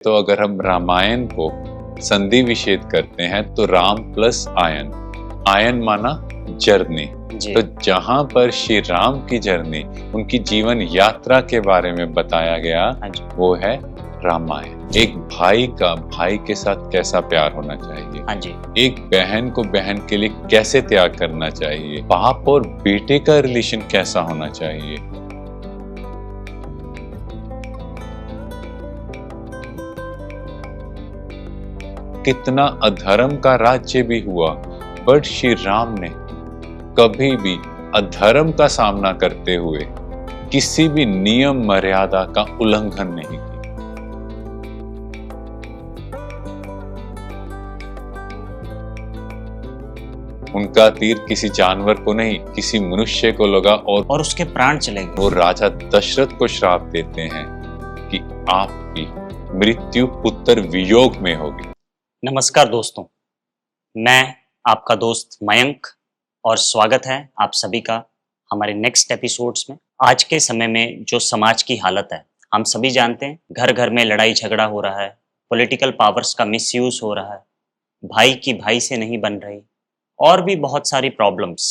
तो अगर हम रामायण को संधि विच्छेद करते हैं तो राम प्लस आयन, आयन माना जर्नी। तो जहां पर श्री राम की जर्नी, उनकी जीवन यात्रा के बारे में बताया गया, वो है रामायण। एक भाई का भाई के साथ कैसा प्यार होना चाहिए, एक बहन को बहन के लिए कैसे त्याग करना चाहिए, बाप और बेटे का रिलेशन कैसा होना चाहिए। कितना अधर्म का राज्य भी हुआ, बट श्री राम ने कभी भी अधर्म का सामना करते हुए किसी भी नियम मर्यादा का उल्लंघन नहीं किया। उनका तीर किसी जानवर को नहीं, किसी मनुष्य को लगा और उसके प्राण चले गए। वो राजा दशरथ को श्राप देते हैं कि आपकी मृत्यु पुत्र वियोग में होगी। नमस्कार दोस्तों, मैं आपका दोस्त मयंक और स्वागत है आप सभी का हमारे नेक्स्ट एपिसोड्स में। आज के समय में जो समाज की हालत है, हम सभी जानते हैं, घर घर में लड़ाई झगड़ा हो रहा है, पॉलिटिकल पावर्स का मिसयूज हो रहा है, भाई की भाई से नहीं बन रही, और भी बहुत सारी प्रॉब्लम्स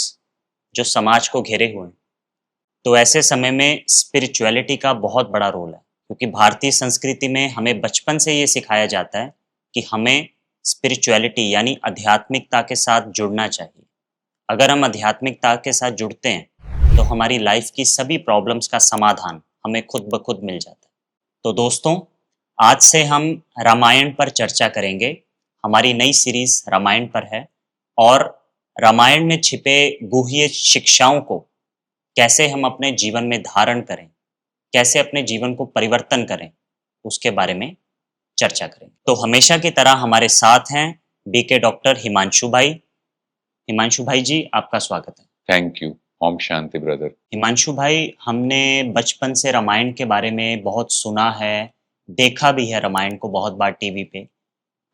जो समाज को घेरे हुए हैं। तो ऐसे समय में स्पिरिचुअलिटी का बहुत बड़ा रोल है, क्योंकि भारतीय संस्कृति में हमें बचपन से ये सिखाया जाता है कि हमें स्पिरिचुअलिटी यानी आध्यात्मिकता के साथ जुड़ना चाहिए। अगर हम आध्यात्मिकता के साथ जुड़ते हैं तो हमारी लाइफ की सभी प्रॉब्लम्स का समाधान हमें खुद ब खुद मिल जाता है। तो दोस्तों, आज से हम रामायण पर चर्चा करेंगे। हमारी नई सीरीज रामायण पर है और रामायण में छिपे गुह्य शिक्षाओं को कैसे हम अपने जीवन में धारण करें, कैसे अपने जीवन को परिवर्तन करें, उसके बारे में चर्चा करेंगे। तो हमेशा की तरह हमारे साथ हैं बीके डॉक्टर हिमांशु भाई। हिमांशु भाई जी, आपका स्वागत है। Thank you. Om Shanti brother. Himanshu भाई, हमने बचपन से रामायण के बारे में बहुत सुना है, देखा भी है रामायण को बहुत बार टीवी पे।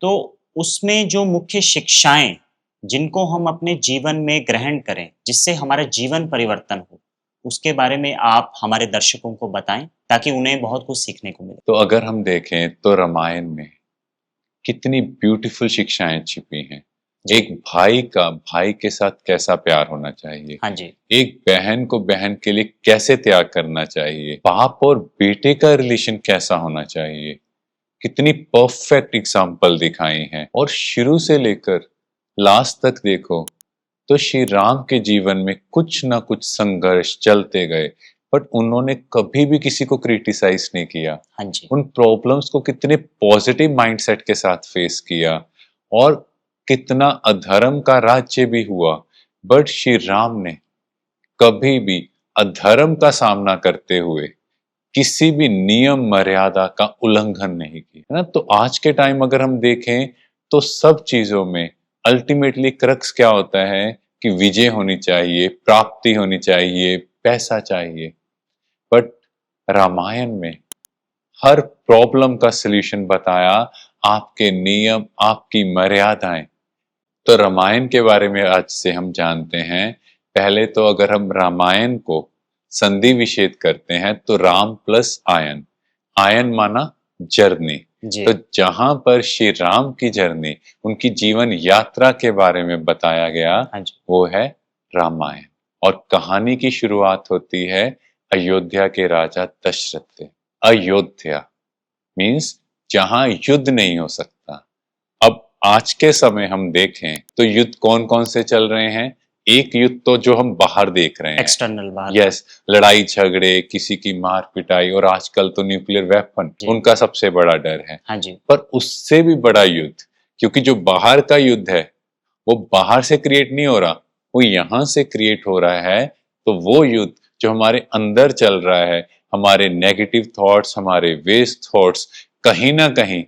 तो उसमें जो मुख्य शिक्षाएं जिनको हम अपने जीवन में ग्रहण करें, जिससे हमारा जीवन परिवर्तन हो, उसके बारे में आप हमारे दर्शकों को बताएं ताकि उन्हें बहुत कुछ सीखने को मिले। तो अगर हम देखें तो रामायण में कितनी ब्यूटीफुल शिक्षाएं छिपी हैं। एक भाई का भाई के साथ कैसा प्यार होना चाहिए, हाँ जी, एक बहन को बहन के लिए कैसे त्याग करना चाहिए, बाप और बेटे का रिलेशन कैसा होना चाहिए, कितनी परफेक्ट एग्जाम्पल दिखाई हैं। और शुरू से लेकर लास्ट तक देखो तो श्री राम के जीवन में कुछ ना कुछ संघर्ष चलते गए, बट उन्होंने कभी भी किसी को क्रिटिसाइज नहीं किया। हाँ जी, उन प्रॉब्लम्स को कितने पॉजिटिव माइंडसेट के साथ फेस किया। और कितना अधर्म का राज्य भी हुआ, बट श्री राम ने कभी भी अधर्म का सामना करते हुए किसी भी नियम मर्यादा का उल्लंघन नहीं किया, है ना। तो आज के टाइम अगर हम देखें तो सब चीजों में अल्टीमेटली क्रक्स क्या होता है कि विजय होनी चाहिए, प्राप्ति होनी चाहिए, पैसा चाहिए। बट रामायण में हर प्रॉब्लम का सलूशन बताया, आपके नियम, आपकी मर्यादाएं। तो रामायण के बारे में आज से हम जानते हैं। पहले तो अगर हम रामायण को संधि विच्छेद करते हैं तो राम प्लस आयन, आयन माना जर्नी। तो जहां पर श्री राम की जर्नी, उनकी जीवन यात्रा के बारे में बताया गया, वो है रामायण। और कहानी की शुरुआत होती है अयोध्या के राजा दशरथ से। अयोध्या मीन्स जहां युद्ध नहीं हो सकता। अब आज के समय हम देखें तो युद्ध कौन कौन से चल रहे हैं। एक युद्ध तो जो हम बाहर देख रहे हैं, एक्सटर्नल बाहर, यस, लड़ाई झगड़े, किसी की मार पिटाई, और आजकल तो न्यूक्लियर वेपन उनका सबसे बड़ा डर है। हाँ जी। पर उससे भी बड़ा युद्ध, क्योंकि जो बाहर का युद्ध है वो बाहर से क्रिएट नहीं हो रहा, वो यहाँ से क्रिएट हो रहा है। तो वो युद्ध जो हमारे अंदर चल रहा है, हमारे नेगेटिव थॉट्स, हमारे वेस्ट थॉट्स, कहीं ना कहीं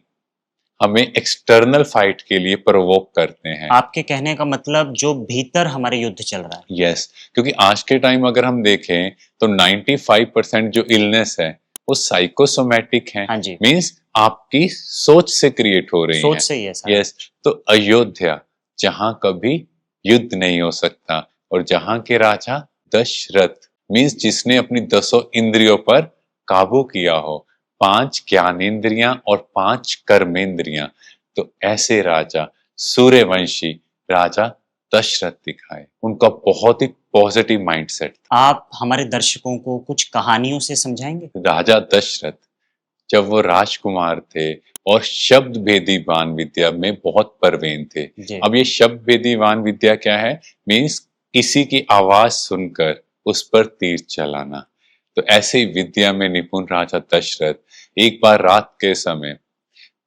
हमें एक्सटर्नल फाइट के लिए प्रोवोक करते हैं। आपके कहने का मतलब जो भीतर हमारे युद्ध चल रहा है। यस, क्योंकि आज के टाइम अगर हम देखें तो 95% जो इलनेस है वो साइकोसोमैटिक है। हाँ जी। मींस आपकी सोच से क्रिएट हो रही है। सोच से ही है सर। यस, तो अयोध्या जहां कभी युद्ध नहीं हो सकता, और जहां के राजा दशरथ मींस जिसने अपनी 10 इंद्रियों पर काबू किया हो, 5 ज्ञानेंद्रियां और 5 कर्मेंद्रियां। तो ऐसे राजा, सूर्यवंशी राजा दशरथ दिखाए। उनका बहुत ही पॉजिटिव माइंडसेट। आप हमारे दर्शकों को कुछ कहानियों से समझाएंगे? राजा दशरथ जब वो राजकुमार थे और शब्द भेदी वान विद्या में बहुत परवीन थे। जी अब ये शब्द भेदी वान विद्या क्या है? मीन्स किसी की आवाज सुनकर उस पर तीर चलाना। तो ऐसे ही विद्या में निपुण राजा दशरथ एक बार रात के समय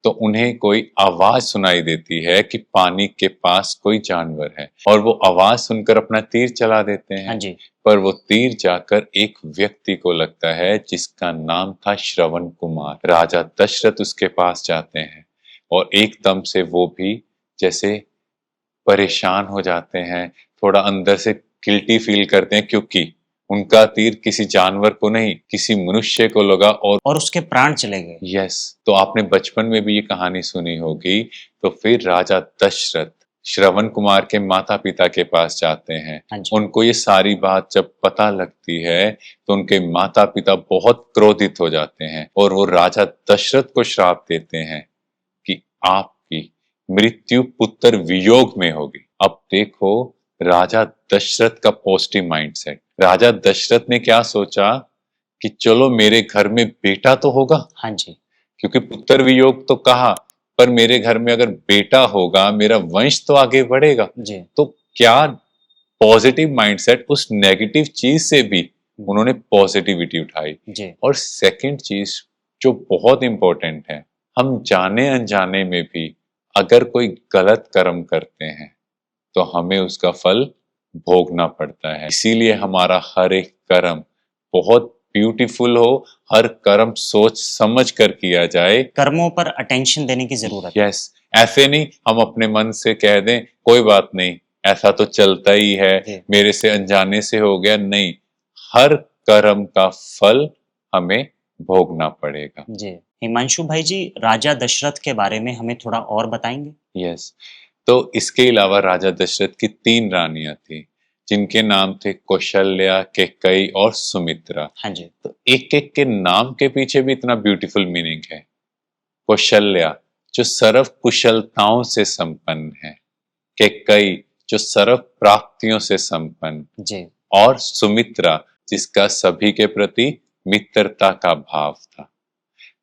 तो उन्हें कोई आवाज सुनाई देती है कि पानी के पास कोई जानवर है, और वो आवाज सुनकर अपना तीर चला देते हाँ हैं। जी पर वो तीर जाकर एक व्यक्ति को लगता है जिसका नाम था श्रवण कुमार। राजा दशरथ उसके पास जाते हैं और एकदम से वो भी जैसे परेशान हो जाते हैं, थोड़ा अंदर से गिल्टी फील करते हैं, क्योंकि उनका तीर किसी जानवर को नहीं, किसी मनुष्य को लगा। और उसके प्राण चले गए। यस, तो आपने बचपन में भी ये कहानी सुनी होगी। तो फिर राजा दशरथ श्रवण कुमार के माता पिता के पास जाते हैं। हाँ जी उनको ये सारी बात जब पता लगती है तो उनके माता पिता बहुत क्रोधित हो जाते हैं और वो राजा दशरथ को श्राप देते हैं कि आपकी मृत्यु पुत्र वियोग में होगी। अब देखो राजा दशरथ का पॉजिटिव माइंडसेट। राजा दशरथ ने क्या सोचा कि चलो मेरे घर में बेटा तो होगा, हाँ जी क्योंकि पुत्र वियोग तो कहा, पर मेरे घर में अगर बेटा होगा मेरा वंश तो आगे बढ़ेगा। जी तो क्या पॉजिटिव माइंडसेट, उस नेगेटिव चीज से भी उन्होंने पॉजिटिविटी उठाई। जी और सेकंड चीज जो बहुत इंपॉर्टेंट है, हम जाने अनजाने में भी अगर कोई गलत कर्म करते हैं तो हमें उसका फल भोगना पड़ता है। इसीलिए हमारा हर एक कर्म बहुत ब्यूटीफुल हो, हर कर्म सोच समझ कर किया जाए। कर्मों पर अटेंशन देने की जरूरत है। यस, ऐसे नहीं हम अपने मन से कह दें कोई बात नहीं, ऐसा तो चलता ही है, जी मेरे से अनजाने से हो गया। नहीं, हर कर्म का फल हमें भोगना पड़ेगा। जी हिमांशु भाई जी, राजा दशरथ के बारे में हमें थोड़ा और बताएंगे? यस, तो इसके अलावा राजा दशरथ की 3 रानियां थी जिनके नाम थे कौशल्या, कैकेयी और सुमित्रा। हाँ जी तो एक एक के नाम के पीछे भी इतना ब्यूटीफुल मीनिंग है। कौशल्या जो सर्व कुशलताओं से संपन्न है, कैकेयी जो सर्व प्राप्तियों से संपन्न, जी और सुमित्रा जिसका सभी के प्रति मित्रता का भाव था।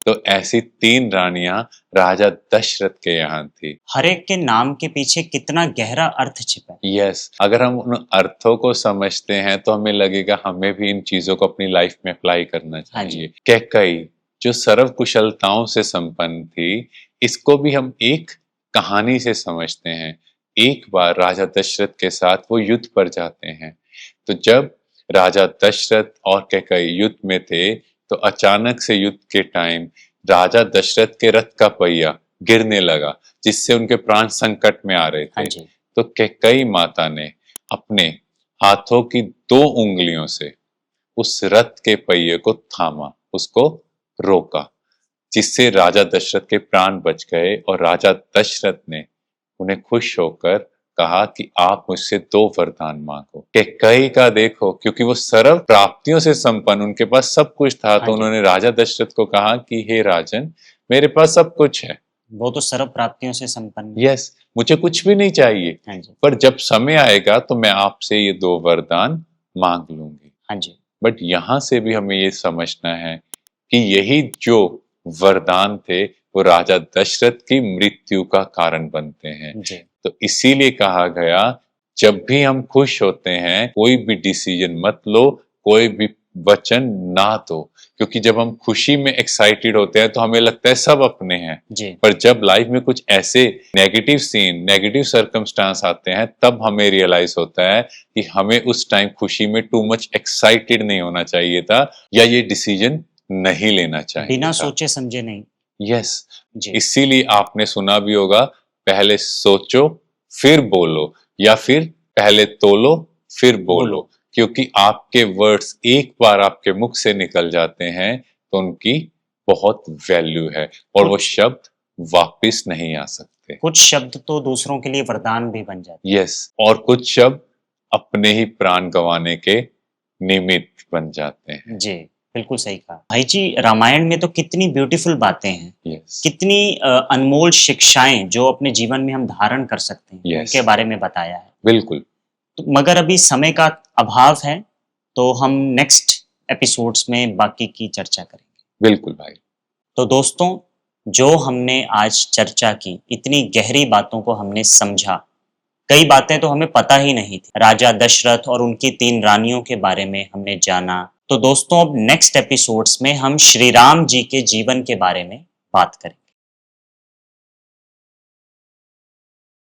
तो ऐसी 3 रानियां राजा दशरथ के यहाँ थी। हर एक के नाम के पीछे कितना गहरा अर्थ छिपा है। यस, अगर हम उन अर्थों को समझते हैं तो हमें लगेगा हमें भी इन चीजों को अपनी लाइफ में अप्लाई करना हाँ जी चाहिए। कैकेयी जो सर्व कुशलताओं से संपन्न थी, इसको भी हम एक कहानी से समझते हैं। एक बार राजा दशरथ के साथ वो युद्ध पर जाते हैं। तो जब राजा दशरथ और कैकेयी युद्ध में थे तो अचानक से युद्ध के टाइम राजा दशरथ के रथ का पहिया गिरने लगा, जिससे उनके प्राण संकट में आ रहे हाँ थे। जी तो कैकेयी माता ने अपने हाथों की 2 उंगलियों से उस रथ के पहिए को थामा, उसको रोका, जिससे राजा दशरथ के प्राण बच गए। और राजा दशरथ ने उन्हें खुश होकर कहा कि आप मुझसे 2 वरदान मांगो। कैकेयी का देखो, क्योंकि वो सर्व प्राप्तियों से संपन्न, उनके पास सब कुछ था, हाँ तो जी उन्होंने राजा दशरथ को कहा कि हे राजन, मेरे पास सब कुछ है। वो तो सर्व प्राप्तियों से संपन्न है। यस, मुझे कुछ भी नहीं चाहिए, हाँ जी पर जब समय आएगा तो मैं आपसे ये 2 वरदान मांग लूंगी। हाँ जी बट यहाँ से भी हमें ये समझना है कि यही जो वरदान थे वो राजा दशरथ की मृत्यु का कारण बनते हैं। जी तो इसीलिए कहा गया, जब भी हम खुश होते हैं कोई भी डिसीजन मत लो, कोई भी वचन ना दो, क्योंकि जब हम खुशी में एक्साइटेड होते हैं तो हमें लगता है सब अपने हैं। जी पर जब लाइफ में कुछ ऐसे नेगेटिव सीन, नेगेटिव सर्कमस्टांस आते हैं, तब हमें रियलाइज होता है कि हमें उस टाइम खुशी में टू मच एक्साइटेड नहीं होना चाहिए था, या ये डिसीजन नहीं लेना चाहिए बिना था। सोचे समझे नहीं। यस, जी इसीलिए आपने सुना भी होगा, पहले सोचो फिर बोलो, या फिर पहले तोलो फिर बोलो। क्योंकि आपके वर्ड्स एक बार आपके मुख से निकल जाते हैं तो उनकी बहुत वैल्यू है, और वो शब्द वापस नहीं आ सकते। कुछ शब्द तो दूसरों के लिए वरदान भी बन जाते यस, और कुछ शब्द अपने ही प्राण गंवाने के निमित्त बन जाते हैं। हैं। जी बिल्कुल सही कहा भाई जी। रामायण में तो कितनी ब्यूटीफुल बातें हैं, यस, कितनी अनमोल शिक्षाएं जो अपने जीवन में हम धारण कर सकते हैं, यस, उनके बारे में बताया है। बिल्कुल, तो मगर अभी समय का अभाव है, तो हम नेक्स्ट एपिसोड्स में बाकी की चर्चा करेंगे। बिल्कुल भाई। तो दोस्तों, जो हमने आज चर्चा की, इतनी गहरी बातों को हमने समझा। कई बातें तो हमें पता ही नहीं थी। राजा दशरथ और उनकी 3 रानियों के बारे में हमने जाना। तो दोस्तों, अब नेक्स्ट एपिसोड्स में हम श्री राम जी के जीवन के बारे में बात करेंगे।